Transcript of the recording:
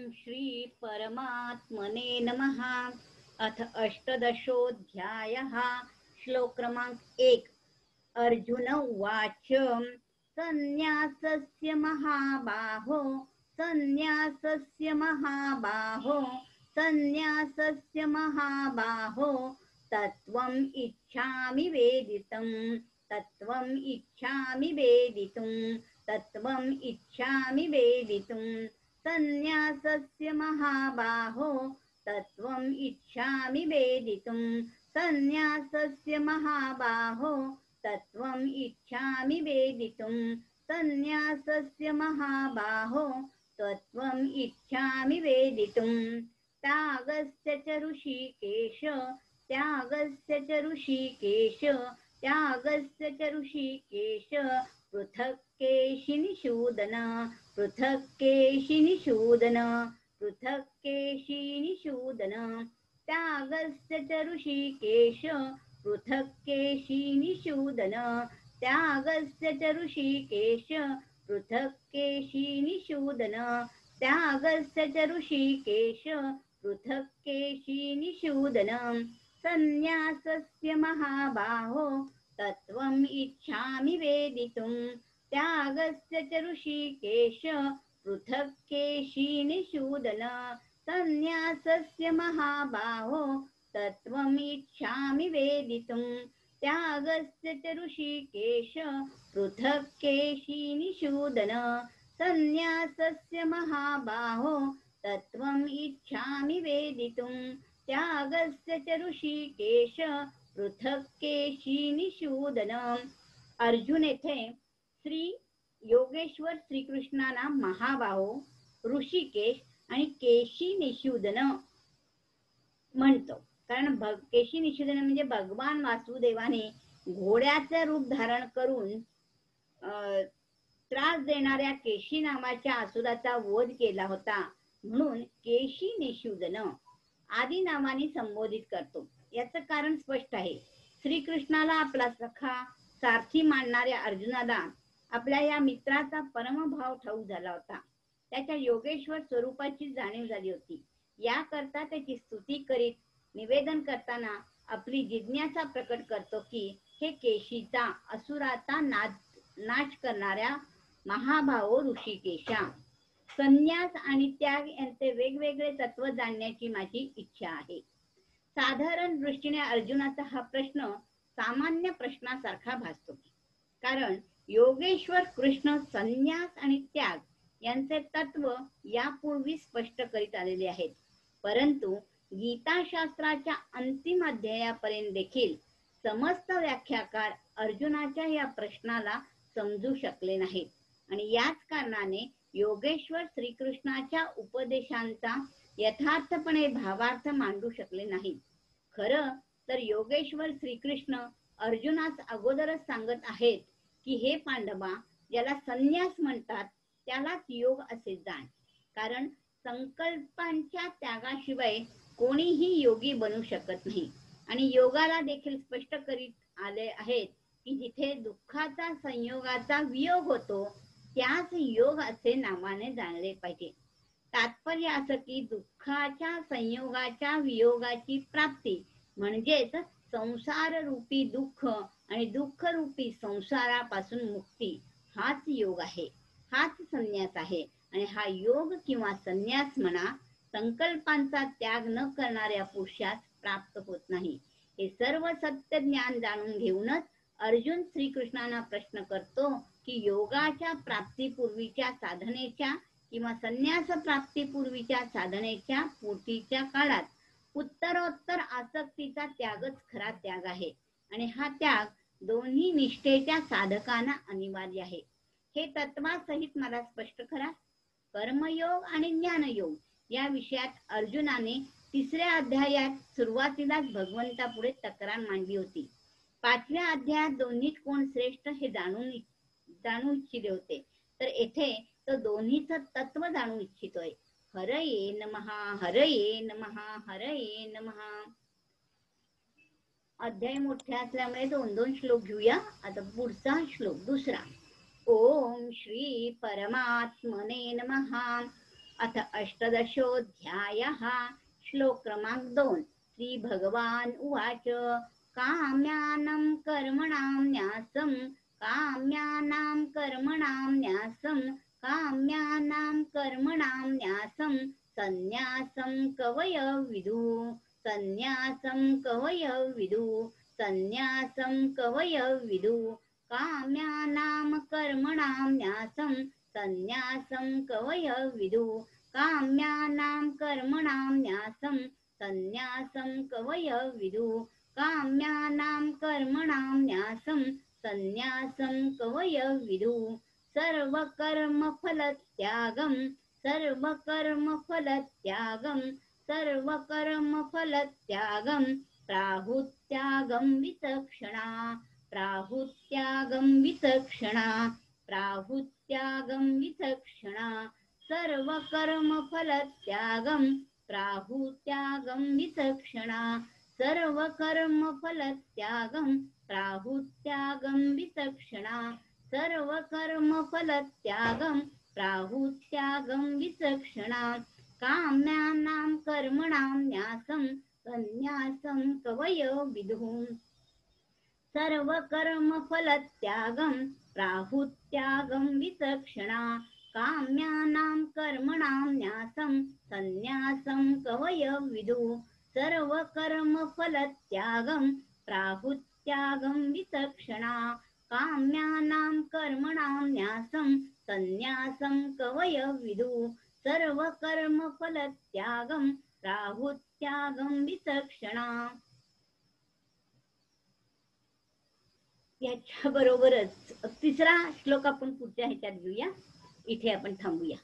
श्री परमात्मने नमः। अथ अष्टदशोऽध्यायः। श्लोक क्रमांक 1। अर्जुन उवाच संन्यासस्य महाबाहो संन्यासस्य महाबाहो संन्यासस्य महाबाहो तत्त्वम् इच्छामि वेदितुम् तत्त्वम् इच्छामि वेदितुम् तत्त्वम् इच्छामि वेदितुम् संन्यासस्य महाबाहो तत्त्वम् इच्छामि वेदितुम् संन्यासस्य महाबाहो तत्त्वम् इच्छामि वेदितुम् संन्यासस्य महाबाहो तत्त्वम् इच्छामि वेदितुम् त्यागस्य च ऋषिकेश त्यागस्य च ऋषिकेश त्यागस्य च ऋषिकेश पृथक् केशिनिषूदन पृथक् केशिनिषूदन पृथक् केशिनिषूदन त्यागस्य च ऋषिकेश पृथक् केशिनिषूदन त्यागस्य च ऋषिकेश पृथक् केशिनिषूदन त्यागस्य च ऋषिकेश पृथक् केशिनिषूदन संन्यासस्य महाबाहो तत्त्वम् इच्छामि वेदितुम् त्यागस्य च ऋषिकेश पृथक् केशिनिषूदन संन्यासस्य महाबाहो तत्त्वम् इच्छामि वेदितुम् त्यागस्य च ऋषिकेश पृथक् केशिनिषूदन संन्यासस्य महाबाहो तत्त्वम् इच्छामि वेदितुम् त्यागस्य च ऋषिकेश पृथक् केशिनिषूदन। अर्जुन येथे श्री योगेश्वर श्रीकृष्णांना महाबाहो, ऋषिकेश आणि केशिनिषूदन म्हणतो. कारण केशिनिषूदन म्हणजे भगवान वासुदेवाने घोड्याचे रूप धारण करून त्रास देणाऱ्या केशी नावाच्या असुराचा वध केला होता, म्हणून केशिनिषूदन आदी नावाने संबोधित करतो. याचं कारण स्पष्ट आहे. श्रीकृष्णाला आपला सखा सारथी मानणाऱ्या अर्जुनाला आपल्या या मित्राचा परमभाव ठाऊक झाला होता. त्याच्या योगेश्वर स्वरूपाची जाणीव झाली होती. याकरता त्याची स्तुती करीत निवेदन करताना आपली जिज्ञासा प्रकट करतो की हे केशीचा असुराचा नाश करणाऱ्या महाभावो ऋषिकेशा, संन्यास आणि त्याग यांचे वेगवेगळे तत्व जाणण्याची माझी इच्छा आहे. साधारण दृष्टीने अर्जुनाचा हा प्रश्न सामान्य प्रश्नासारखा भासतो. कारण योगेश्वर कृष्ण संन्यास आणि त्याग यांचे तत्व यापूर्वी स्पष्ट करीत आलेले आहेत. परंतु गीताशास्त्राच्या अंतिम अध्यायापर्यंत देखील समस्त व्याख्याकार अर्जुनाच्या या प्रश्नाला समजू शकले नाहीत आणि याच कारणाने योगेश्वर श्रीकृष्णाच्या उपदेशांचा यथार्थपणे भावार्थ मांडू शकले नाहीत. खरं तर योगेश्वर श्रीकृष्ण अर्जुनास अगोदरच सांगत आहेत की हे पांडवा, ज्याला संन्यास म्हणतात त्यालाच योग असे जाण. कारण संकल्पांच्या त्यागाशिवाय कोणीही योगी बनू शकत नाही. आणि योगाला देखील स्पष्ट करीत आले आहेत की जिथे दुःखाचा संयोगाचा वियोग होतो त्याच योग असे नावाने जाणले पाहिजे. तात्पर्य असं की दुःखाच्या संयोगाच्या वियोगाची प्राप्ती म्हणजेच संसार रूपी दुःख आणि दुःख रूपी संसारापासून मुक्ती हाच योग आहे, हाच संन्यास आहे. आणि हा योग किंवा संन्यास म्हणा संकल्पांचा त्याग न करणाऱ्या पुरुषास प्राप्त होत नाही. हे सर्व सत्य ज्ञान जाणून घेऊनच अर्जुन श्रीकृष्णांना प्रश्न करतो की योगाच्या प्राप्तीपूर्वीच्या साधनेच्या किंवा संन्यास प्राप्तीपूर्वीच्या साधनेच्या पूर्तीच्या काळात उत्तरोत्तर आसक्तीचा त्यागच खरा त्याग आहे. आणि हा त्याग दोन्ही निष्ठेच्या साधकांना अनिवार्य आहे. हे तत्वासहित मला स्पष्ट करा. कर्मयोग आणि ज्ञानयोग या विषयात अर्जुनाने 3ऱ्या अध्यायात सुरुवातीलाच भगवंतापुढे तक्रार मांडली होती. 5व्या अध्यायात दोन्हीत कोण श्रेष्ठ हे जाणू इच्छिले होते, तर येथे तो दोन्हीचं तत्व जाणू इच्छितोय. हरये नमः, हरये नमः, हरये नमः. अध्याय मोठे असल्यामुळे 2-2 श्लोक घेऊया. आता पुढचा श्लोक 2. ओम श्री परमात्मने नमः. अथ अष्टदशोऽध्यायः श्लोक क्रमांक 2 श्री भगवान उवाच काम्यानां कर्मणां न्यासं काम्यानां कर्मणां न्यासं काम्यानां कर्मणां न्यासं संन्यासं कवयो विदु संन्यासं कवयो विदु संन्यासं कवयो विदु काम्यानां कर्मणां न्यासं संन्यासं कवयो विदु काम्यानां कर्मणां न्यासं संन्यासं कवयो विदु काम्यानां कर्मणां न्यासं संन्यासं कवयो विदु सर्वकर्मफलत्यागं सर्वकर्मफलत्यागं सर्वकर्मफलत्यागं प्राहुत्यागं विचक्षणा प्राहुत्यागं विचक्षणा प्राहुत्यागं विचक्षणा सर्वकर्मफलत्यागं प्राहुत्यागं विचक्षणा सर्वकर्मफलत्यागं प्राहुत्यागं विचक्षणा सर्वकर्मफलत्यागं प्राहुत्यागं विचक्षणा काम्यानां कर्मणां न्यासं संन्यासं कवयो विदुः सर्वकर्मफलत्यागं प्राहुत्यागं विचक्षणा काम्यानां कर्मणां न्यासं संन्यासं कवयो विदुः सर्वकर्मफलत्यागं प्राहुत्यागं विचक्षणा काम्यानां कर्मणां न्यासं संन्यासं कवयो विदुः सर्वकर्मफलत्यागं प्राहुत्यागं विचक्षणा याच्या बरोबरच तिसरा श्लोक आपण पुढच्या ह्याच्यात घेऊया. इथे आपण थांबूया.